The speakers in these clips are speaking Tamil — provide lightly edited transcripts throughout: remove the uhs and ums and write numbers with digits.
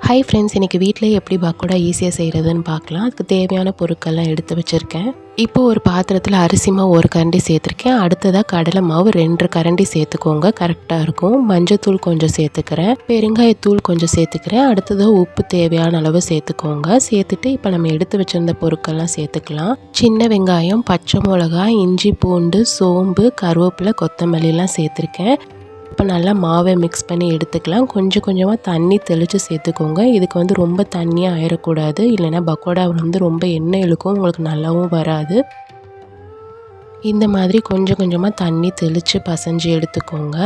ஹை ஃப்ரெண்ட்ஸ், இன்றைக்கி வீட்டிலேயே எப்படி பக்கோடா ஈஸியாக செய்கிறதுன்னு பார்க்கலாம். அதுக்கு தேவையான பொருட்கள்லாம் எடுத்து வச்சுருக்கேன். இப்போது ஒரு பாத்திரத்தில் அரிசி மாவு 1 கரண்டி சேர்த்துருக்கேன். அடுத்ததாக கடலை மாவு 2 கரண்டி சேர்த்துக்கோங்க, கரெக்டாக இருக்கும். மஞ்சத்தூள் கொஞ்சம் சேர்த்துக்கிறேன், பெருங்காயத்தூள் கொஞ்சம் சேர்த்துக்கிறேன். அடுத்ததாக உப்பு தேவையான அளவு சேர்த்துக்கோங்க. சேர்த்துட்டு இப்போ நம்ம எடுத்து வச்சுருந்த பொருட்கள்லாம் சேர்த்துக்கலாம். சின்ன வெங்காயம், பச்சை மிளகாய், இஞ்சி, பூண்டு, சோம்பு, கருவேப்பிலை, கொத்தமல்லிலாம் சேர்த்துருக்கேன். இப்போ நல்லா மாவை மிக்ஸ் பண்ணி எடுத்துக்கலாம். கொஞ்சம் கொஞ்சமாக தண்ணி தெளித்து சேர்த்துக்கோங்க. இதுக்கு ரொம்ப தண்ணியாக ஆயிடக்கூடாது, இல்லைன்னா பக்கோடா ரொம்ப எண்ணெய் இழுக்கும், உங்களுக்கு நல்லாவும் வராது. இந்த மாதிரி கொஞ்சம் கொஞ்சமாக தண்ணி தெளித்து பசைஞ்சு எடுத்துக்கோங்க.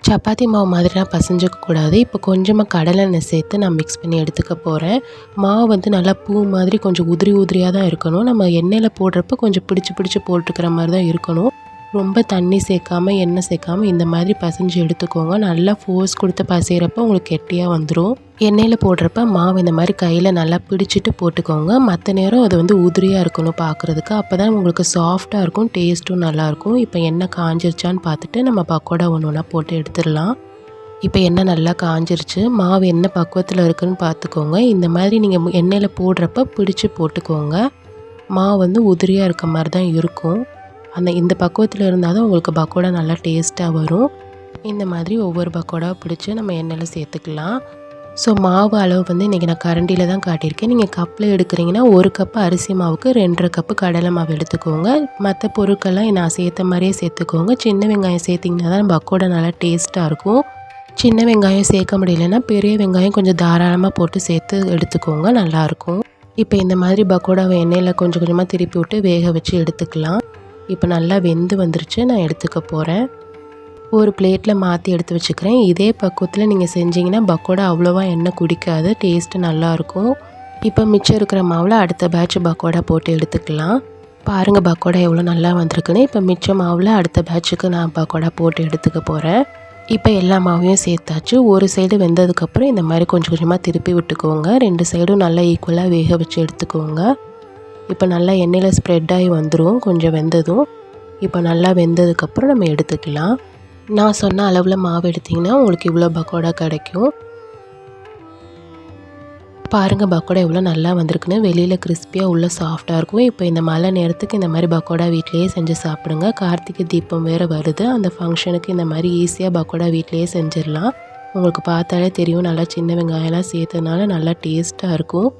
சப்பாத்தி மாவு மாதிரிலாம் பசைஞ்சிக்கக்கூடாது. இப்போ கொஞ்சமாக கடலை எண்ணெய் சேர்த்து நான் மிக்ஸ் பண்ணி எடுத்துக்க போகிறேன். மாவு நல்லா பூ மாதிரி கொஞ்சம் உதிரி உதிரியாக தான் இருக்கணும். நம்ம எண்ணெயில் போடுறப்ப கொஞ்சம் பிடிச்சி போட்டுக்கிற மாதிரி தான் இருக்கணும். ரொம்ப தண்ணி சேர்க்காமல் எண்ணெய் சேர்க்காமல் இந்த மாதிரி பசைஞ்சு எடுத்துக்கோங்க. நல்லா ஃபோர்ஸ் கொடுத்து பசைகிறப்ப உங்களுக்கு கெட்டியாக வந்துடும். எண்ணெயில் போடுறப்ப மாவு இந்த மாதிரி கையில் நல்லா பிடிச்சிட்டு போட்டுக்கோங்க. மற்ற நேரம் அது உதிரியாக இருக்கணும் பார்க்குறதுக்கு. அப்போ தான் உங்களுக்கு சாஃப்டாக இருக்கும், டேஸ்ட்டும் நல்லாயிருக்கும். இப்போ எண்ணெய் காஞ்சிருச்சான்னு பார்த்துட்டு நம்ம பக்கோடா ஒன்று ஒன்றா போட்டு எடுத்துடலாம். இப்போ எண்ணெய் நல்லா காஞ்சிருச்சு. மாவு என்ன பக்குவத்தில் இருக்குதுன்னு பார்த்துக்கோங்க. இந்த மாதிரி நீங்கள் எண்ணெயில் போடுறப்ப பிடிச்சி போட்டுக்கோங்க. மாவு உதிரியாக இருக்க மாதிரி தான் இருக்கும். இந்த பக்குவத்தில் இருந்தால் தான் உங்களுக்கு பக்கோடா நல்லா டேஸ்ட்டாக வரும். இந்த மாதிரி ஒவ்வொரு பக்கோடா பிடிச்சி நம்ம எண்ணெயில் சேர்த்துக்கலாம். ஸோ மாவு அளவு இன்றைக்கி நான் கரண்டியில் தான் காட்டியிருக்கேன். நீங்கள் கப்பில் எடுக்கிறீங்கன்னா 1 கப்பு அரிசி மாவுக்கு 2.5 கப்பு கடலை மாவு எடுத்துக்கோங்க. மற்ற பொருட்கள்லாம் நான் சேர்த்த மாதிரியே சேர்த்துக்கோங்க. சின்ன வெங்காயம் சேர்த்திங்கன்னா தான் பக்கோடா நல்லா டேஸ்ட்டாக இருக்கும். சின்ன வெங்காயம் சேர்க்க முடியலன்னா பெரிய வெங்காயம் கொஞ்சம் தாராளமாக போட்டு சேர்த்து எடுத்துக்கோங்க, நல்லாயிருக்கும். இப்போ இந்த மாதிரி பக்கோடாவை எண்ணெயில் கொஞ்சம் கொஞ்சமாக திருப்பி விட்டு வேக வச்சு எடுத்துக்கலாம். இப்போ நல்லா வெந்து வந்துருச்சு, நான் எடுத்துக்க போகிறேன். ஒரு பிளேட்டில் மாற்றி எடுத்து வச்சுக்கிறேன். இதே பக்குவத்தில் நீங்கள் செஞ்சிங்கன்னா பக்கோடா அவ்வளோவா எண்ணெய் குடிக்காது, டேஸ்ட்டு நல்லாயிருக்கும். இப்போ மிச்சம் இருக்கிற மாவில் அடுத்த பேட்ச் பக்கோடா போட்டு எடுத்துக்கலாம். பாருங்கள் பக்கோடா எவ்வளோ நல்லா வந்திருக்குன்னு. இப்போ மிச்சம் மாவில் அடுத்த பேட்சுக்கு நான் பக்கோடா போட்டு எடுத்துக்க போகிறேன். இப்போ எல்லா மாவையும் சேர்த்தாச்சு. ஒரு சைடு வெந்ததுக்கப்புறம் இந்த மாதிரி கொஞ்சம் கொஞ்சமாக திருப்பி விட்டுக்கோங்க. 2 சைடும் நல்லா ஈக்குவலாக வேக வச்சு எடுத்துக்கோங்க. இப்போ நல்லா எண்ணெயில் ஸ்ப்ரெட் ஆகி வந்துடும் கொஞ்சம் வெந்ததும். இப்போ நல்லா வெந்ததுக்கப்புறம் நம்ம எடுத்துக்கலாம். நான் சொன்ன அளவில் மாவு எடுத்திங்கன்னா உங்களுக்கு இவ்வளோ பக்கோடா கிடைக்கும். பாருங்கள் பக்கோடா எவ்வளோ நல்லா வந்திருக்குன்னு. வெளியில் கிறிஸ்பியாக உள்ள சாஃப்டாக இருக்கும். இப்போ இந்த மழை நேரத்துக்கு இந்த மாதிரி பக்கோடா வீட்டிலேயே செஞ்சு சாப்பிடுங்க. கார்த்திகை தீபம் வேறு வருது. அந்த ஃபங்க்ஷனுக்கு இந்த மாதிரி ஈஸியாக பக்கோடா வீட்டிலேயே செஞ்சிடலாம். உங்களுக்கு பார்த்தாலே தெரியும், நல்லா சின்ன வெங்காயம்லாம் சேர்த்ததுனால நல்லா டேஸ்ட்டாக இருக்கும்.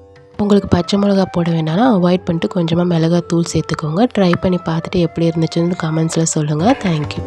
உங்களுக்கு பச்சை மிளகா போட வேண்டாம்னா அவாய்ட் பண்ணிட்டு கொஞ்சமாக மிளகாத்தூள் சேர்த்துக்கோங்க. ட்ரை பண்ணி பார்த்துட்டு எப்படி இருந்துச்சுன்னு கமெண்ட்ஸில் சொல்லுங்கள். தேங்க்யூ.